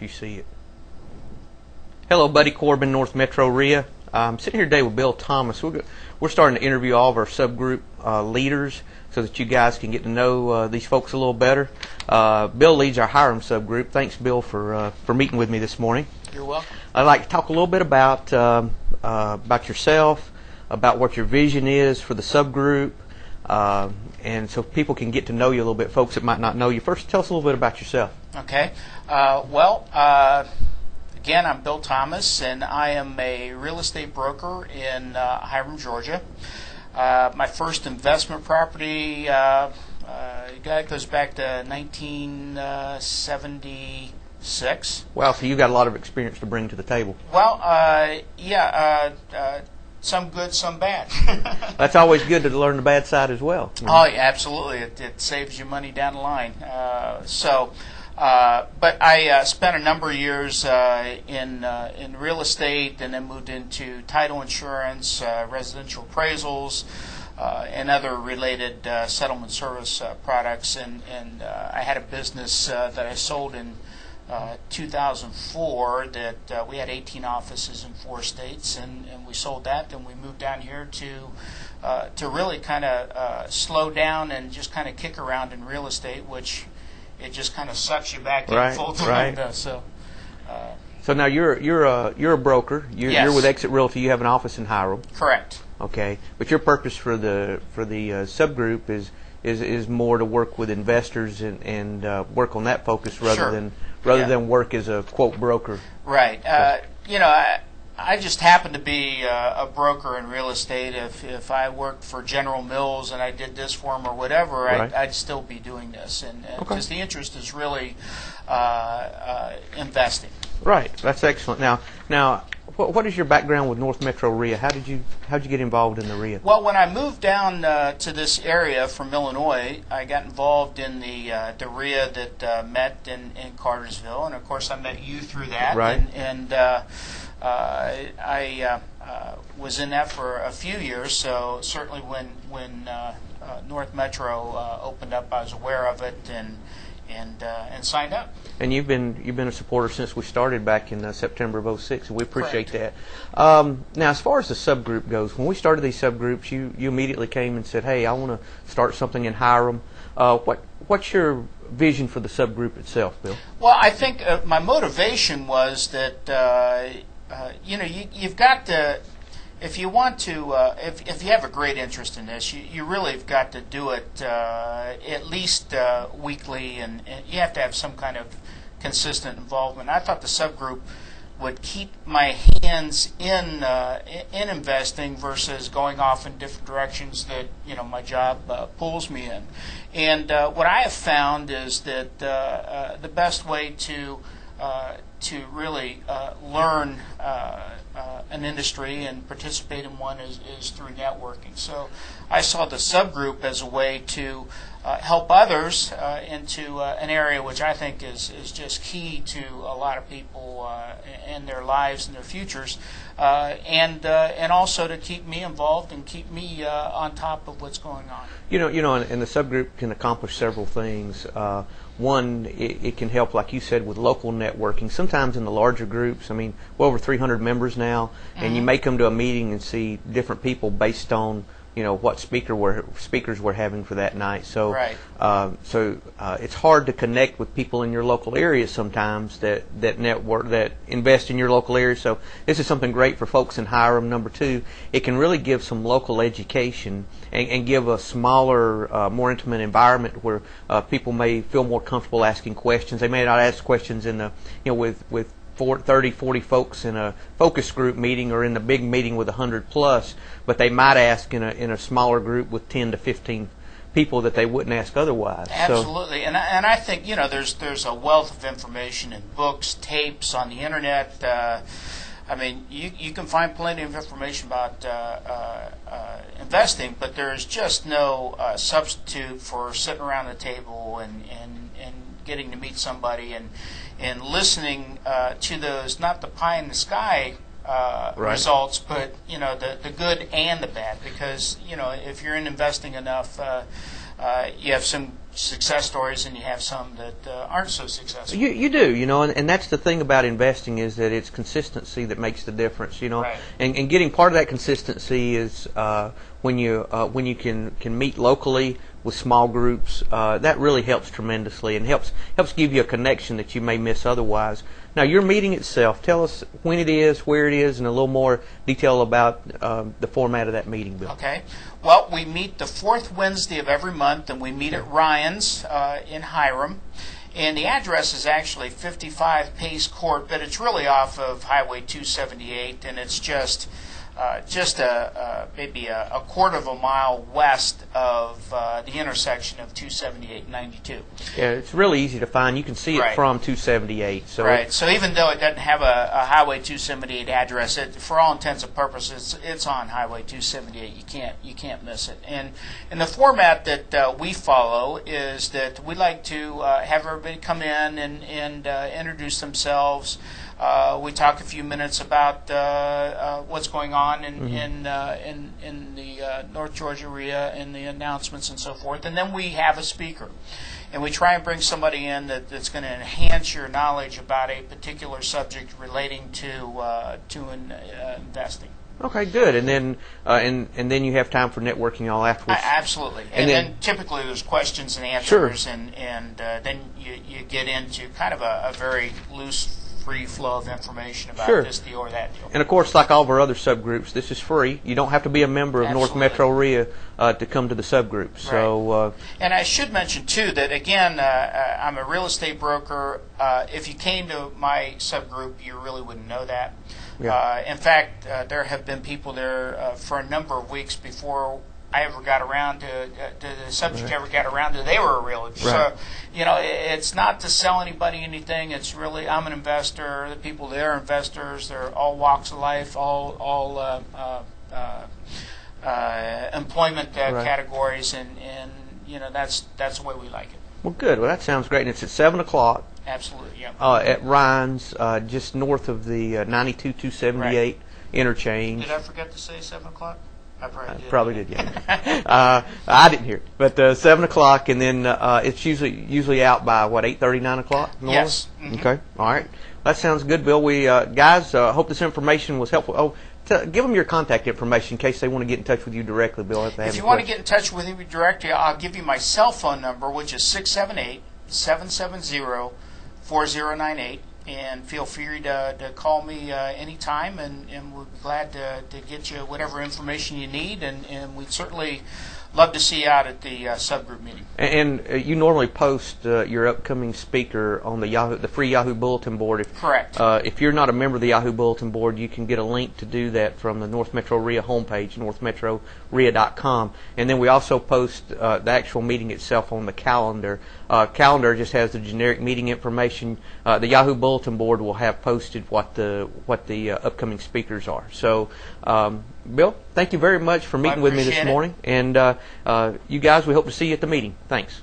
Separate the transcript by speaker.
Speaker 1: you see it. Hello, Buddy Corbin, North Metro REIA. I'm sitting here today with Bill Thomas. We're starting to interview all of our subgroup leaders so that you guys can get to know these folks a little better. Bill leads our Hiram subgroup. Thanks, Bill, for meeting with me this morning.
Speaker 2: You're welcome.
Speaker 1: I'd like to talk a little bit about yourself, about what your vision is for the subgroup, and so people can get to know you a little bit. Folks that might not know you, first tell us a little bit about yourself.
Speaker 2: Okay. Again, I'm Bill Thomas, and I am a real estate broker in Hiram, Georgia. My first investment property goes back to 1976.
Speaker 1: Wow, so you got a lot of experience to bring to the table.
Speaker 2: Well, some good, some bad.
Speaker 1: That's always good to learn the bad side as well.
Speaker 2: Oh, yeah, absolutely. It saves you money down the line. But I spent a number of years in real estate, and then moved into title insurance, residential appraisals, and other related settlement service products. And I had a business that I sold in 2004 that we had 18 offices in 4 states, and we sold that. Then we moved down here to really kind of slow down and just kind of kick around in real estate, which it just kind of sucks you back in full time.
Speaker 1: Right. So now you're a broker. You're with Exit Realty. You have an office in Hiram.
Speaker 2: Correct.
Speaker 1: Okay, but your purpose for the subgroup is more to work with investors and work on that focus rather than work as a quote broker.
Speaker 2: Right. I just happen to be a broker in real estate. If I worked for General Mills and I did this for them or whatever,
Speaker 1: right.
Speaker 2: I'd still be doing this. And because
Speaker 1: okay.
Speaker 2: the interest is really investing.
Speaker 1: Right. That's excellent. Now, what is your background with North Metro REIA? How'd you get involved in the REIA?
Speaker 2: Well, when I moved down to this area from Illinois, I got involved in the REIA that met in Cartersville, and of course I met you through that.
Speaker 1: Right.
Speaker 2: I was in that for a few years, so certainly when North Metro opened up, I was aware of it and signed up.
Speaker 1: And you've been a supporter since we started back in September of '06, and we appreciate
Speaker 2: Correct.
Speaker 1: that. Now, as far as the subgroup goes, when we started these subgroups, you immediately came and said, "Hey, I want to start something in Hiram." What's your vision for the subgroup itself, Bill?
Speaker 2: Well, I think my motivation was that you've got to, if you want to, if you have a great interest in this, you really have got to do it at least weekly, and you have to have some kind of consistent involvement. I thought the subgroup would keep my hands in investing versus going off in different directions that my job pulls me in. And what I have found is that the best way to really learn an industry and participate in one is through networking. So I saw the subgroup as a way to help others into an area which I think is just key to a lot of people in their lives and their futures, and also to keep me involved and keep me on top of what's going on.
Speaker 1: And the subgroup can accomplish several things. One, it can help, like you said, with local networking. Sometimes in the larger groups, we're over 300 members now, and you may come to a meeting and see different people based on what speakers we're having for that night. So,
Speaker 2: right.
Speaker 1: It's hard to connect with people in your local area sometimes that network, that invest in your local area. So this is something great for folks in Hiram. Number two, it can really give some local education and give a smaller, more intimate environment where people may feel more comfortable asking questions. They may not ask questions in the with 30, 40 folks in a focus group meeting or in the big meeting with 100 plus, but they might ask in a smaller group with 10 to 15 people that they wouldn't ask otherwise.
Speaker 2: Absolutely, and I think there's a wealth of information in books, tapes, on the internet. You can find plenty of information about investing, but there's just no substitute for sitting around the table and getting to meet somebody and listening to those, not the pie in the sky
Speaker 1: right.
Speaker 2: results, but the good and the bad. Because if you're in investing enough, you have some success stories and you have some that aren't so successful.
Speaker 1: You do, and that's the thing about investing is that it's consistency that makes the difference,
Speaker 2: Right.
Speaker 1: and getting part of that consistency is when you can meet locally with small groups. That really helps tremendously and helps give you a connection that you may miss otherwise. Now, your meeting itself, tell us when it is, where it is, and a little more detail about the format of that meeting, Bill.
Speaker 2: Okay. Well, we meet the fourth Wednesday of every month, and we meet at Ryan's in Hiram. And the address is actually 55 Pace Court, but it's really off of Highway 278, and it's just maybe a quarter of a mile west of the intersection of 278 and 92.
Speaker 1: Yeah, it's really easy to find. You can see it
Speaker 2: Right.
Speaker 1: from 278. So
Speaker 2: Right. So even though it doesn't have a Highway 278 address, for all intents and purposes, it's on Highway 278. You can't miss it. And the format that we follow is that we like to have everybody come in and introduce themselves. We talk a few minutes about what's going on in the North Georgia REIA and the announcements and so forth, and then we have a speaker, and we try and bring somebody in that's going to enhance your knowledge about a particular subject relating to investing.
Speaker 1: Okay, good. And then and then you have time for networking all afterwards.
Speaker 2: Absolutely. And then typically there's questions and answers,
Speaker 1: Sure.
Speaker 2: and then you get into kind of a very loose, free flow of information about
Speaker 1: Sure.
Speaker 2: this deal or that deal.
Speaker 1: And of course, like all of our other subgroups, this is free. You don't have to be a member of North
Speaker 2: Absolutely.
Speaker 1: Metro REIA to come to the subgroup. So,
Speaker 2: And I should mention, too, that, again, I'm a real estate broker. If you came to my subgroup, you really wouldn't know that.
Speaker 1: Yeah.
Speaker 2: In fact, there have been people there for a number of weeks before I ever got around to the subject
Speaker 1: Right.
Speaker 2: ever got around to, they were a realtor.
Speaker 1: Right.
Speaker 2: So, it's not to sell anybody anything. It's really, I'm an investor. The people there are investors. They're all walks of life, all employment
Speaker 1: Right.
Speaker 2: categories, and that's the way we like it.
Speaker 1: well, good. Well, that sounds great. And it's at 7 o'clock
Speaker 2: Absolutely, yeah.
Speaker 1: at Ryan's, just north of the 92-278 interchange.
Speaker 2: Did I forget to say 7 o'clock? I
Speaker 1: Probably did, yeah. I didn't hear it, but 7 o'clock, and then it's usually out by what 8:30, 9 o'clock. Normally?
Speaker 2: Yes. Mhm.
Speaker 1: Okay. All right. That sounds good, Bill. We guys hope this information was helpful. Oh, give them your contact information in case they want to get in touch with you directly, Bill.
Speaker 2: If you want to get in touch with me directly, I'll give you my cell phone number, which is 678-770-4098. And feel free to call me anytime, and we'll be glad to get you whatever information you need, and we'd certainly love to see you out at the subgroup meeting.
Speaker 1: And you normally post your upcoming speaker on the free Yahoo Bulletin board.
Speaker 2: Correct.
Speaker 1: If you're not a member of the Yahoo Bulletin board, you can get a link to do that from the North Metro REIA homepage, northmetrorea.com. And then we also post the actual meeting itself on the calendar. Calendar just has the generic meeting information. The Yahoo Bulletin board will have posted what the upcoming speakers are. So, Bill, thank you very much for meeting with me this
Speaker 2: appreciate it.
Speaker 1: morning. And you guys, we hope to see you at the meeting. Thanks.